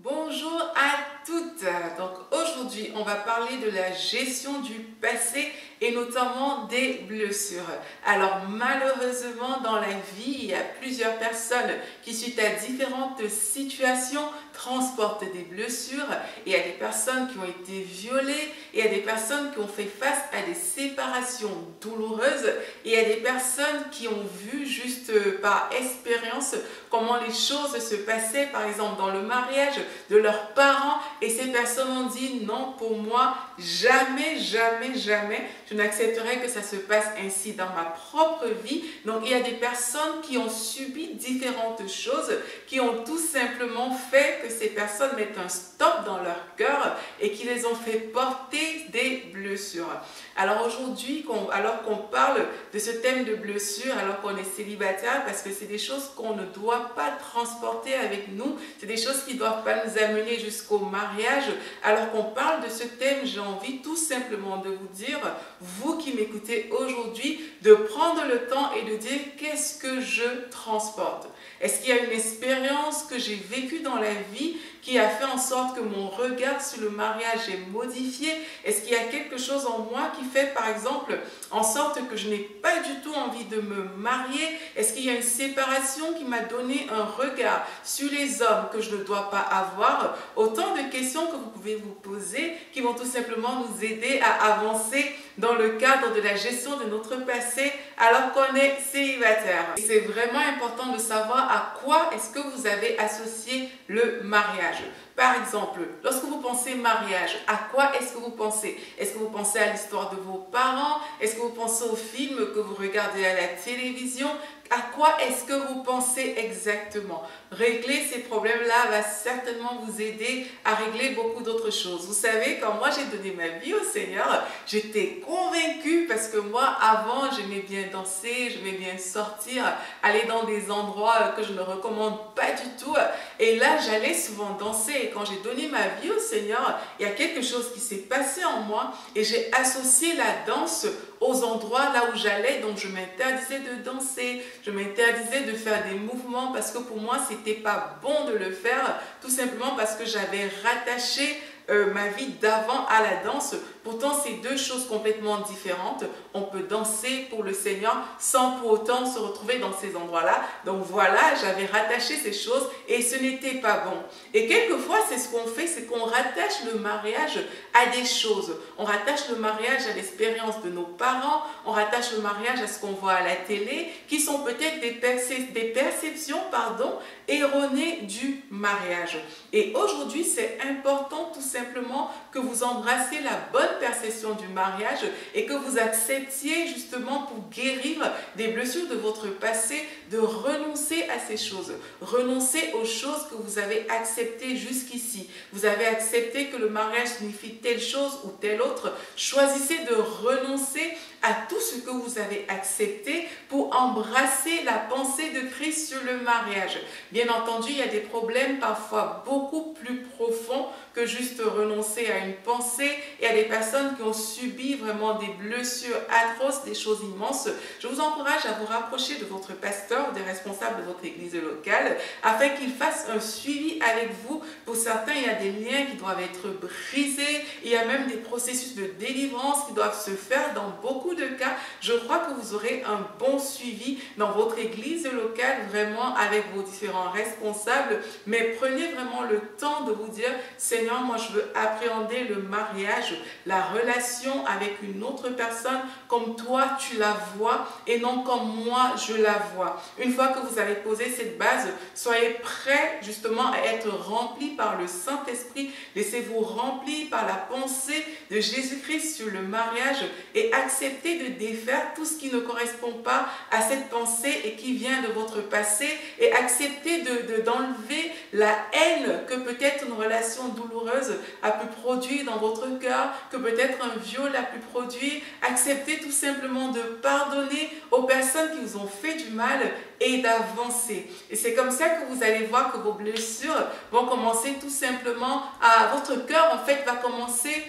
Bonjour à toutes. Donc aujourd'hui, on va parler de la gestion du passé et notamment des blessures. Alors malheureusement, dans la vie, il y a plusieurs personnes qui, suite à différentes situations, transportent des blessures. Il y a des personnes qui ont été violées, il y a des personnes qui ont fait face à des séparations douloureuses, et il y a des personnes qui ont vu juste par expérience comment les choses se passaient, par exemple dans le mariage de leurs parents, et ces personnes ont dit non, pour moi, jamais, jamais, jamais, je n'accepterai que ça se passe ainsi dans ma propre vie. Donc il y a des personnes qui ont subi différentes choses, qui ont tout simplement fait que ces personnes mettent un stop dans leur cœur et qui les ont fait porter des blessures. Alors aujourd'hui, alors qu'on parle de ce thème de blessures, alors qu'on est célibataire, parce que c'est des choses qu'on ne doit pas transporter avec nous, c'est des choses qui ne doivent pas nous amener jusqu'au mariage. Alors qu'on parle de ce thème, j'ai envie tout simplement de vous dire, vous qui m'écoutez aujourd'hui, de prendre le temps et de dire qu'est-ce que je transporte. Est-ce qu'il y a une expérience que j'ai vécue dans la vie qui a fait en sorte que mon regard sur le mariage est modifié? Est-ce qu'il y a quelque chose en moi qui fait par exemple en sorte que je n'ai pas du tout envie de me marier? Est-ce qu'il y a une séparation qui m'a donné un regard sur les hommes que je ne dois pas avoir? Autant de questions que vous pouvez vous poser qui vont tout simplement nous aider à avancer dans le cadre de la gestion de notre passé alors qu'on est célibataire. C'est vraiment important de savoir à quoi est-ce que vous avez associé le mariage. Par exemple, lorsque vous pensez mariage, à quoi est-ce que vous pensez? Est-ce que vous pensez à l'histoire de vos parents? Est-ce que vous pensez aux films que vous regardez à la télévision? À quoi est-ce que vous pensez exactement? Régler ces problèmes-là va certainement vous aider à régler beaucoup d'autres choses. Vous savez, quand moi j'ai donné ma vie au Seigneur, j'étais convaincue parce que moi, avant, j'aimais bien danser, j'aimais bien sortir, aller dans des endroits que je ne recommande pas du tout. Et là, j'allais souvent danser. Et quand j'ai donné ma vie au Seigneur, il y a quelque chose qui s'est passé en moi et j'ai associé la danse aux endroits là où j'allais. Donc je m'interdisais de danser, je m'interdisais de faire des mouvements parce que pour moi c'était pas bon de le faire, tout simplement parce que j'avais rattaché ma vie d'avant à la danse. Pourtant, c'est deux choses complètement différentes. On peut danser pour le Seigneur sans pour autant se retrouver dans ces endroits-là. Donc voilà, j'avais rattaché ces choses et ce n'était pas bon. Et quelquefois, c'est ce qu'on fait, c'est qu'on rattache le mariage à des choses. On rattache le mariage à l'expérience de nos parents, on rattache le mariage à ce qu'on voit à la télé, qui sont peut-être des perceptions erronées du mariage. Et aujourd'hui, c'est important tout simplement que vous embrassiez la bonne perception du mariage et que vous acceptiez justement pour guérir des blessures de votre passé, de renoncer à ces choses. Renoncer aux choses que vous avez acceptées jusqu'ici. Vous avez accepté que le mariage signifie telle chose ou telle autre. Choisissez de renoncer à tout ce que vous avez accepté pour embrasser la pensée de Christ sur le mariage. Bien entendu, il y a des problèmes parfois beaucoup plus profonds que juste renoncer à une pensée. Il y a des personnes qui ont subi vraiment des blessures atroces, des choses immenses. Je vous encourage à vous rapprocher de votre pasteur, des responsables de votre église locale, afin qu'ils fassent un suivi avec vous. Pour certains, il y a des liens qui doivent être brisés. Il y a même des processus de délivrance qui doivent se faire dans beaucoup de cas. Je crois que vous aurez un bon suivi dans votre église locale, vraiment avec vos différents responsables. Mais prenez vraiment le temps de vous dire, Seigneur, moi je veux appréhender le mariage, la relation avec une autre personne comme toi tu la vois et non comme moi je la vois. Une fois que vous avez posé cette base, soyez prêts justement à être remplis par le Saint-Esprit. Laissez-vous remplir par la pensée de Jésus-Christ sur le mariage et acceptez de défaire tout ce qui ne correspond pas à cette pensée et qui vient de votre passé, et acceptez d'enlever la haine que peut-être une relation douloureuse a pu produire dans votre cœur, que peut-être un viol a pu produire. Acceptez tout simplement de pardonner aux personnes qui vous ont fait du mal et d'avancer. Et c'est comme ça que vous allez voir que vos blessures vont commencer tout simplement à... Votre cœur en fait va commencer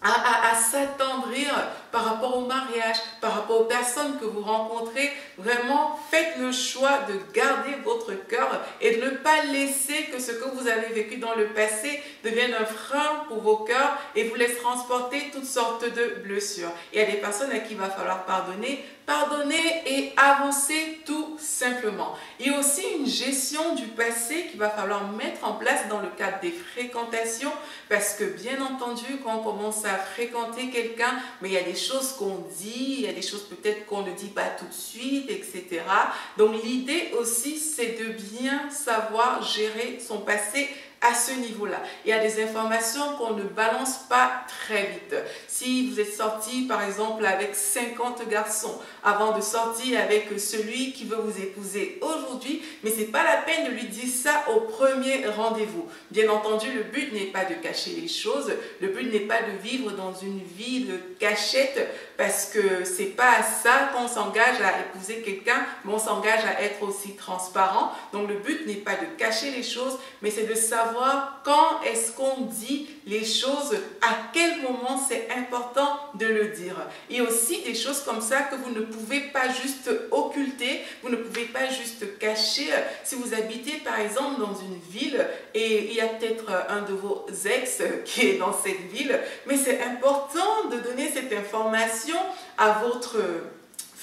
à s'attendrir par rapport au mariage, par rapport aux personnes que vous rencontrez. Vraiment, faites le choix de garder votre cœur et de ne pas laisser que ce que vous avez vécu dans le passé devienne un frein pour vos cœurs et vous laisse transporter toutes sortes de blessures. Il y a des personnes à qui il va falloir pardonner. Pardonner et avancer tout simplement. Il y a aussi une gestion du passé qu'il va falloir mettre en place dans le cadre des fréquentations parce que bien entendu quand on commence à fréquenter quelqu'un, mais il y a des choses qu'on dit, il y a des choses peut-être qu'on ne dit pas tout de suite, etc. Donc l'idée aussi c'est de bien savoir gérer son passé à ce niveau-là. Il y a des informations qu'on ne balance pas très vite. Si vous êtes sorti par exemple avec 50 garçons avant de sortir avec celui qui veut vous épouser aujourd'hui, mais ce n'est pas la peine de lui dire ça au premier rendez-vous. Bien entendu, le but n'est pas de cacher les choses, le but n'est pas de vivre dans une vie de cachette parce que c'est pas à ça qu'on s'engage à épouser quelqu'un, mais on s'engage à être aussi transparent. Donc le but n'est pas de cacher les choses, mais c'est de savoir quand est-ce qu'on dit les choses, à quel moment c'est important de le dire. Il y a aussi des choses comme ça que vous ne pouvez pas juste occulter, vous ne pouvez pas juste cacher. Si vous habitez par exemple dans une ville et il y a peut-être un de vos ex qui est dans cette ville, mais c'est important de donner cette information à votre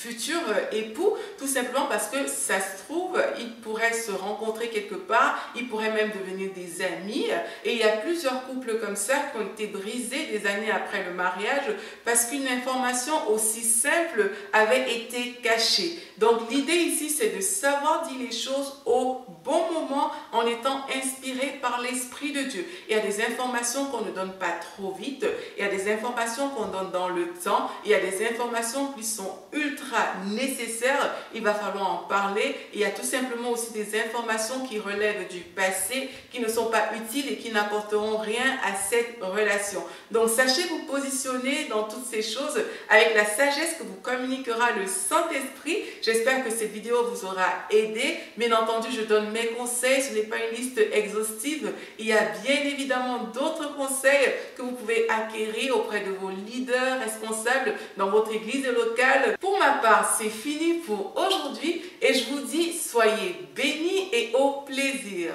futur époux, tout simplement parce que ça se trouve, ils pourraient se rencontrer quelque part, ils pourraient même devenir des amis. Et il y a plusieurs couples comme ça qui ont été brisés des années après le mariage parce qu'une information aussi simple avait été cachée. Donc l'idée ici, c'est de savoir dire les choses au bon moment en étant inspiré par l'Esprit de Dieu. Il y a des informations qu'on ne donne pas trop vite, il y a des informations qu'on donne dans le temps, il y a des informations qui sont ultra nécessaires, il va falloir en parler. Il y a tout simplement aussi des informations qui relèvent du passé, qui ne sont pas utiles et qui n'apporteront rien à cette relation. Donc sachez vous positionner dans toutes ces choses avec la sagesse que vous communiquera le Saint-Esprit. J'espère que cette vidéo vous aura aidé. Bien entendu, je donne mes conseils, ce n'est pas une liste exhaustive. Il y a bien évidemment d'autres conseils que vous pouvez acquérir auprès de vos leaders responsables dans votre église locale. Pour ma part, c'est fini pour aujourd'hui et je vous dis soyez bénis et au plaisir.